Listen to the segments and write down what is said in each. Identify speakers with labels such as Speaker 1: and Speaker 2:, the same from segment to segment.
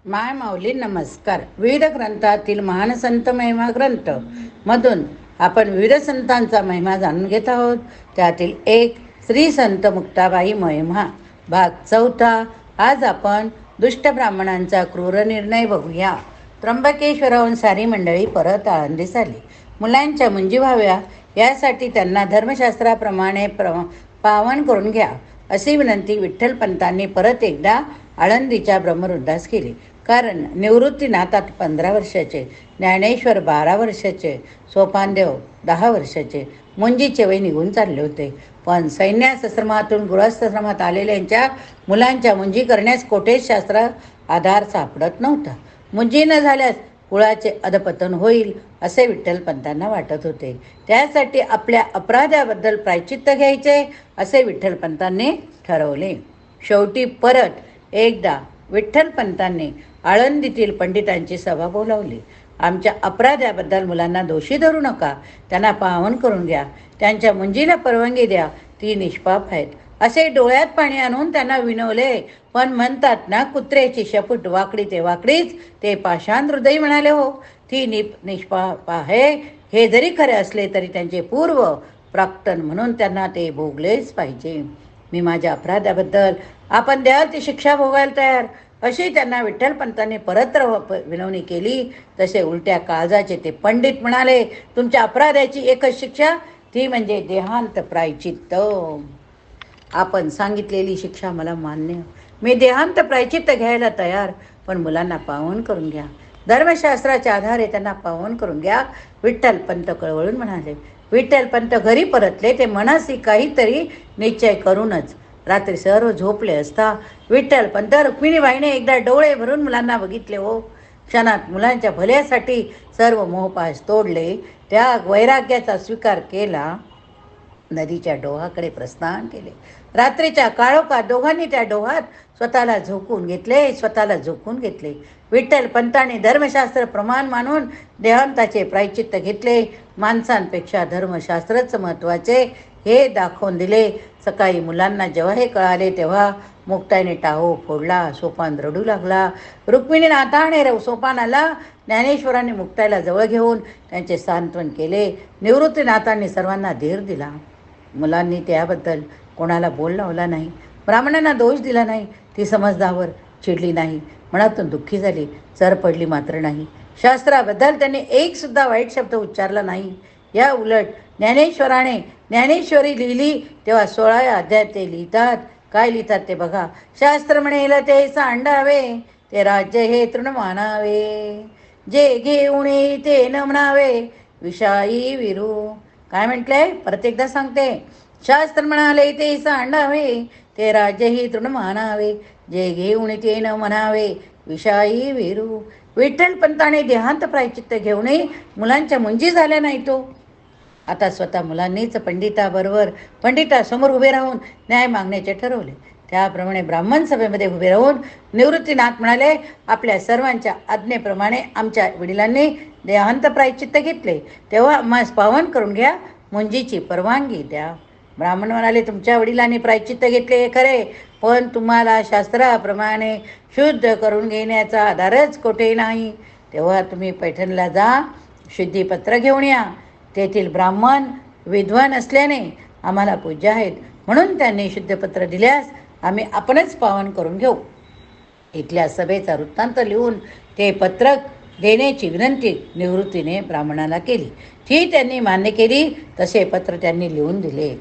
Speaker 1: माय माऊली नमस्कार. विविध ग्रंथातील महान संत महिमा ग्रंथ मधून आपण विविध संतांचा महिमा जाणून घेत आहोत. त्यातील एक श्री संत मुक्ताबाई महिमा भाग 4. आज आपण दुष्ट ब्राह्मणांचा क्रूर निर्णय बघूया. त्र्यंबकेश्वराहून सारी मंडळी परत आळंदीस आली. मुलांच्या मुंजी व्हाव्या यासाठी त्यांना धर्मशास्त्राप्रमाणे पावन करून घ्या अशी विनंती विठ्ठलपंतांनी परत एकदा आळंदीच्या ब्रह्मरुद्धास केली. कारण निवृत्तीनाथ 15 वर्षाचे, ज्ञानेश्वर 12 वर्षाचे, सोपानदेव 10 वर्षाचे, मुंजीचे वय निघून चालले होते. पण सैन्याश्रमातून गृहस्थाश्रमात आलेल्यांच्या मुलांच्या मुंजी करण्यास कोठेच शास्त्र आधार सापडत नव्हता. मुंजी न झाल्यास कुळाचे अधपतन होईल असे विठ्ठलपंतांना वाटत होते. त्यासाठी आपल्या अपराधाबद्दल प्रायचित्त घ्यायचे असे विठ्ठलपंतांनी ठरवले. शेवटी परत एकदा विठ्ठलपंतांनी आळंदीतील पंडितांची सभा बोलावली. आमच्या अपराधाबद्दल मुलांना दोषी धरू नका, त्यांना पावन करून घ्या, त्यांच्या मुंजीला परवानगी द्या, ती निष्पाप आहेत असे डोळ्यात पाणी आणून त्यांना विनवले. पण म्हणतात ना, कुत्र्याची शपूट वाकडी ते वाकडीच, ते पाषाण हृदय म्हणाले हो. ती निष्पाप आहे हे जरी खरे असले तरी त्यांचे पूर्व प्राक्तन म्हणून त्यांना ते भोगलेच पाहिजे. मी माझ्या अपराधाबद्दल आपण द्याल ती शिक्षा भोगायला तयार अशी त्यांना विठ्ठलपंतांनी परत विनवणी केली. तसे उलट्या काळजाचे ते पंडित म्हणाले, तुमच्या अपराधाची एकच शिक्षा, ती म्हणजे देहांत प्रायचित्त. आपण सांगितलेली शिक्षा मला मान्य, मी देहांत प्रायचित्त घ्यायला तयार, पण मुलांना पावन करून घ्या, धर्मशास्त्राच्या आधारे त्यांना पावन करून घ्या. विठ्ठलपंत कळवळून म्हणाले. विठ्ठलपंत घरी परतले. ते मनासी काहीतरी निश्चय करूनच रात्री सर्व झोपले असता विठ्ठलपंत रुक्मिणीबाईने एकदा डोळे भरून मुलांना बघितले हो. क्षणात मुलांच्या भल्यासाठी सर्व मोहपाश तोडले, त्या वैराग्याचा स्वीकार केला, नदीच्या डोहाकडे प्रस्थान केले. रात्रीच्या काळोखात दोघांनी त्या डोहात स्वतःला झोकून घेतले. विठ्ठलपंतांनी धर्मशास्त्र प्रमाण मानून देहांताचे प्रायचित्त घेतले. माणसांपेक्षा धर्मशास्त्रच महत्त्वाचे हे दाखवून दिले. सकाळी मुलांना जेव्हा हे कळाले तेव्हा मुक्ताईने टाहो फोडला. सोपान रडू लागला. रुक्मिणीनाथाने सोपानाला ज्ञानेश्वरांनी मुक्ताईला जवळ घेऊन त्यांचे सांत्वन केले. निवृत्तीनाथांनी सर्वांना धीर दिला. मुलांनी त्याबद्दल कोणाला बोल लावला नाही, ब्राह्मणांना दोष दिला नाही. ती समजदावर चिडली नाही, मनातून दुःखी झाली, चर पडली मात्र नाही. शास्त्राबद्दल त्यांनी एक सुद्धा वाईट शब्द उच्चारला नाही. या उलट ज्ञानेश्वराने ज्ञानेश्वरी लिहिली तेव्हा 16 अध्याय ते लिहितात. काय लिहितात ते बघा. शास्त्र म्हणेल ते सांडावे, ते राज्य हे तृण मानावे, जे घेऊन ते न म्हणावे, विषाई विरू. काय म्हटलंय परत एकदा सांगते. शास्त्र म्हणाले ते सांडावे, ते राज्य ही तृण मानावे, जे घेऊन ते न म्हणावे, विषाई विरू. विठ्ठलपंताने देहांत प्रायचित्त घेऊनही मुलांच्या मुंजी झाल्या नाही तो. आता स्वतः मुलांनीच पंडितासमोर उभे राहून न्याय मागण्याचे ठरवले. त्याप्रमाणे ब्राह्मण सभेमध्ये उभे राहून निवृत्तीनाथ म्हणाले, आपल्या सर्वांच्या आज्ञेप्रमाणे आमच्या वडिलांनी देहांत प्रायचित्त घेतले, तेव्हा आम्हास पावन करून घ्या, मुंजीची परवानगी द्या. ब्राह्मण म्हणाले, तुमच्या वडिलांनी प्रायचित्त घेतले हे खरे, पण तुम्हाला शास्त्राप्रमाणे शुद्ध करून घेण्याचा आधारच कोठे नाही. तेव्हा तुम्ही पैठणला जा, शुद्धीपत्र घेऊन या. तेथील ब्राह्मण विद्वान असल्याने आम्हाला पूज्य आहेत, म्हणून त्यांनी शुद्धपत्र दिल्यास आम्ही आपणच पावन करून घेऊ. इथल्या सभेचा वृत्तांत लिहून ते पत्रक देण्याची विनंती निवृत्तीने ब्राह्मणाला केली. ती त्यांनी मान्य केली. तसे पत्र त्यांनी लिहून दिले.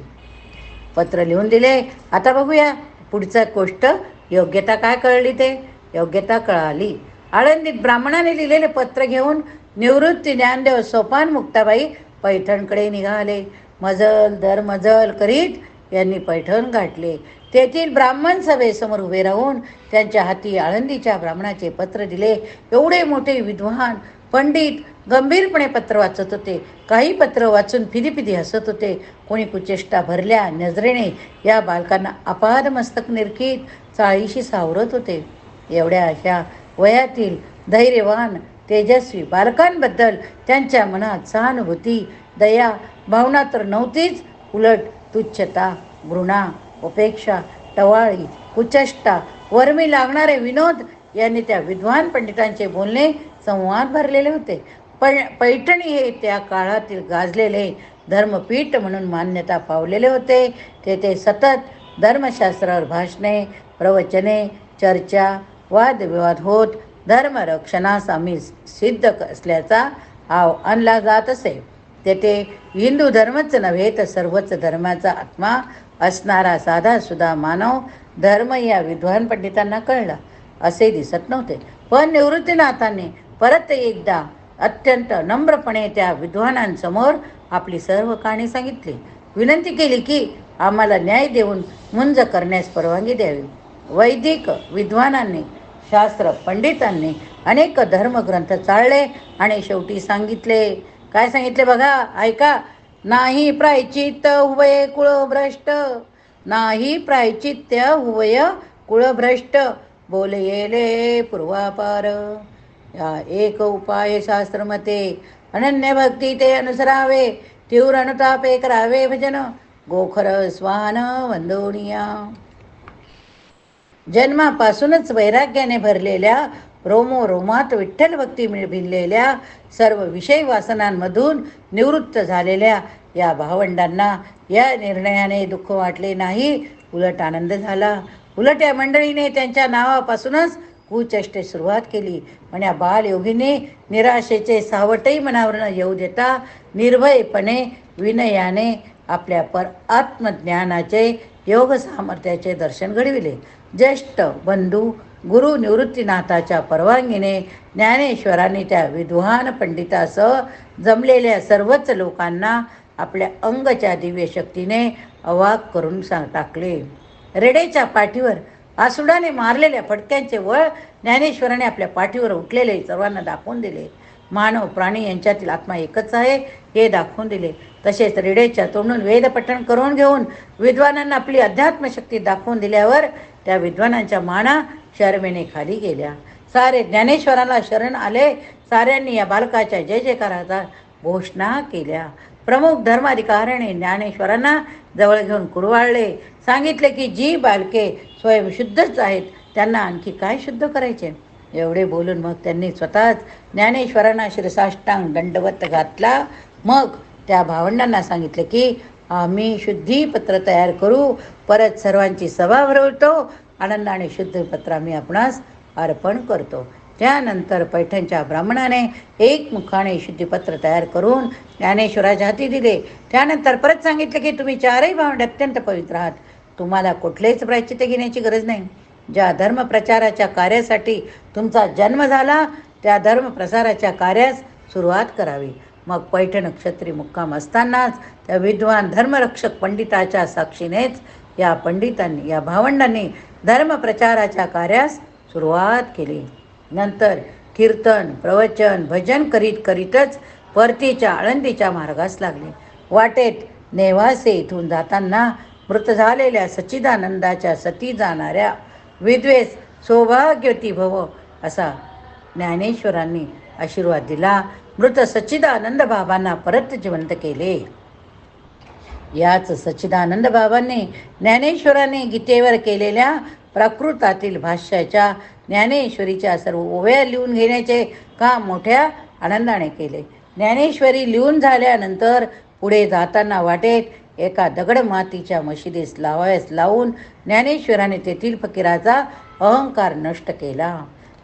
Speaker 1: आता बघूया पुढचा गोष्ट. योग्यता काय कळली ते. योग्यता कळाली. आळंदीत ब्राह्मणाने लिहिलेले पत्र घेऊन निवृत्ती ज्ञानदेव सोपान मुक्ताबाई पैठणकडे निघाले. मजल दर मजल करीत यांनी पैठण गाठले. तेथील ब्राह्मण सभेसमोर उभे राहून त्यांच्या हाती आळंदीच्या ब्राह्मणाचे पत्र दिले. एवढे मोठे विद्वान पंडित गंभीरपणे पत्र वाचत होते. काही पत्र वाचून फिदी हसत होते. कोणी कुचेष्टा भरल्या नजरेने या बालकांना अपाद मस्तक निरखीत चाळीशी सावरत होते. एवढ्या अशा वयातील धैर्यवान तेजस्वी बालकांबद्दल त्यांच्या मनात सहानुभूती दया भावना तर नव्हतीच. उलट तुच्छता, घृणा, उपेक्षा, टवाळी, कुचेष्टा, वर्मी लागणारे विनोद यांनी त्या विद्वान पंडितांचे बोलणे संवाद भरलेले होते. पैठणी हे त्या काळातील गाजलेले धर्मपीठ म्हणून मान्यता पावलेले होते. तेथे सतत धर्मशास्त्रावर भाषणे, प्रवचने, चर्चा, वादविवाद होत धर्मरक्षणास आम्ही सिद्ध असल्याचा आणला जात असे. तेथे हिंदू धर्मच नव्हे तर सर्वच धर्माचा आत्मा असणारा साधासुद्धा मानव धर्म या विद्वान पंडितांना कळला असे दिसत नव्हते. पण निवृत्तीनाथांनी परत एकदा अत्यंत नम्रपणे त्या विद्वानांसमोर आपली सर्व कहाणी सांगितली. विनंती केली की आम्हाला न्याय देऊन मुंज करण्यास परवानगी द्यावी. वैदिक विद्वानांनी, शास्त्र पंडितांनी अनेक धर्मग्रंथ चाळले आणि शेवटी सांगितले. काय सांगितले बघा, ऐका. नाही प्रायचित्त हुवय कुळभ्रष्ट, नाही प्रायचित्य हुवय कुळभ्रष्ट, बोलयेले पूर्वापार. या एक उपाय शास्त्रमते, अनन्य भक्ती ते अनुसरावे, तीव्र अनुतापे करावे भजन, गोखर स्वान वंदोनिया. जन्मापासूनच वैराग्याने भरलेल्या, रोमोरोमात विठ्ठल भक्ती भिनलेल्या, सर्व विषय वासनांमधून निवृत्त झालेल्या या भावंडांना या निर्णयाने दुःख वाटले नाही, उलट आनंद झाला. उलट या मंडळीने त्यांच्या नावापासूनच कुचेष्टे सुरुवात केली. पण या बालयोगीने निराशेचे सावटही मनावर न येऊ देता निर्भयपणे विनयाने आपल्या आत्मज्ञानाचे योग सामर्थ्याचे दर्शन घडविले. ज्येष्ठ बंधू गुरु निवृत्तीनाथाच्या परवानगीने ज्ञानेश्वरांनी त्या विद्वान पंडितासह जमलेल्या सर्वच लोकांना आपल्या अंगच्या दिव्य शक्तीने अवाक करून टाकले. रेडेच्या पाठीवर आसुडाने मारलेल्या फटक्यांचे वळ ज्ञानेश्वराने आपल्या पाठीवर उठलेले सर्वांना दाखवून दिले. मानव प्राणी यांच्यातील आत्मा एकच आहे हे दाखवून दिले. तसेच रेडेच्या तोंडून वेदपठण करून घेऊन विद्वानांना आपली अध्यात्मशक्ती दाखवून दिल्यावर त्या विद्वानांच्या माना शरमेने खाली गेल्या. सारे ज्ञानेश्वराला शरण आले. साऱ्यांनी या बालकाच्या जय जयकाराचा घोषणा केल्या. प्रमुख धर्माधिकाऱ्याने ज्ञानेश्वरांना जवळ घेऊन कुरवाळले. सांगितले की जी बालके स्वयंशुद्धच आहेत त्यांना आणखी काय शुद्ध करायचे. एवढे बोलून मग त्यांनी स्वतःच ज्ञानेश्वरांना शिरसाष्टांग दंडवत घातला. मग त्या भावंडांना सांगितले की आम्ही शुद्धीपत्र तयार करू, परत सर्वांची सभा भरवतो, आनंदाने शुद्धीपत्र आम्ही आपणास अर्पण करतो. त्यानंतर पैठणच्या ब्राह्मणाने एकमुखाने शुद्धीपत्र तयार करून ज्ञानेश्वराच्या हाती दिले. त्यानंतर परत सांगितले की तुम्ही चारही भावंड अत्यंत पवित्र आहात, तुम्हाला कुठलेच प्रायश्चित्त घेण्याची गरज नाही. ज्या धर्मप्रचाराच्या कार्यासाठी तुमचा जन्म झाला त्या धर्मप्रसाराच्या कार्यास सुरुवात करावी. मग पैठण क्षत्री मुक्काम असतानाच त्या विद्वान धर्मरक्षक पंडिताच्या साक्षीनेच या पंडितांनी, या भावंडांनी धर्मप्रचाराच्या कार्यास सुरुवात केली. नंतर कीर्तन, प्रवचन, भजन करीत करीतच परतीच्या आळंदीच्या मार्गास लागले. वाटेत नेवासे इथून जाताना मृत झालेल्या सच्चिदानंदाच्या सती जाणाऱ्या विद्वेस सौभाग्यवती भव असा ज्ञानेश्वरांनी आशीर्वाद दिला. मृत सच्चिदानंद बाबांना परत जिवंत केले. याच सच्चिदानंद बाबांनी ज्ञानेश्वरांनी गीतेवर केलेल्या प्राकृतातील भाष्याच्या ज्ञानेश्वरीच्या सर्व ओव्या लिहून घेण्याचे काम मोठ्या आनंदाने केले. ज्ञानेश्वरी लिहून झाल्यानंतर पुढे जाताना वाटेत एका दगड मातीच्या मशिदीस लावून ज्ञानेश्वराने तेथील फकीराचा अहंकार नष्ट केला.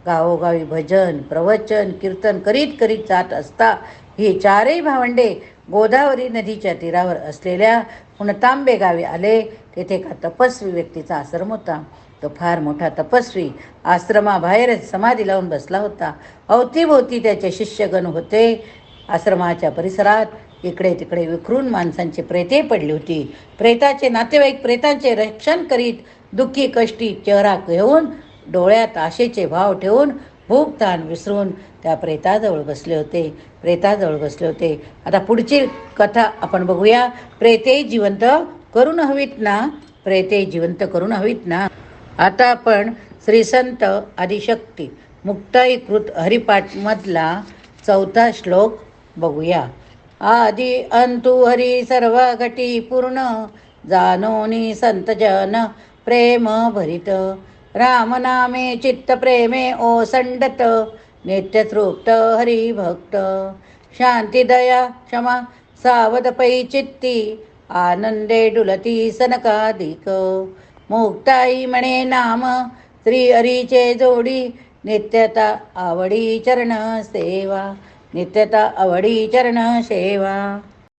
Speaker 1: गावोगावी भजन, प्रवचन, कीर्तन करीत करीत जात असता ही चारही भावंडे गोदावरी नदीच्या तीरावर असलेल्या पुणतांबे गावी आले. तेथे एका तपस्वी व्यक्तीचा आश्रम होता. तो फार मोठा तपस्वी आश्रमाबाहेरच समाधी लावून बसला होता. अवतीभोवती त्याचे शिष्यगण होते. आश्रमाच्या परिसरात इकडे तिकडे विखरून माणसांची प्रेते पडली होती. प्रेताचे नातेवाईक प्रेतांचे रक्षण करीत दुःखी कष्टी चेहरा घेऊन डोळ्यात आशेचे भाव ठेवून भूक ताण विसरून त्या प्रेताजवळ बसले होते. आता पुढची कथा आपण बघूया. प्रेते जिवंत करून हवीत ना. आता आपण श्री संत आदिशक्ती मुक्ताईकृत हरिपाठ मधला 4था श्लोक बघूया. आदि अंतु हरी सर्व घटी पूर्ण, जानोनी संत जन प्रेम भरित, राम नामे चित्त प्रेमे ओसंडत, नित्यतृप्त हरिभक्त. शांती दया क्षमा सावध पै चित्ती, आनंदे डुलती सनकादिक. मुक्ताई म्हणे नाम श्री हरीचे जोडी, नित्यता आवडी चरण सेवा, नित्यता आवडी चरण सेवा.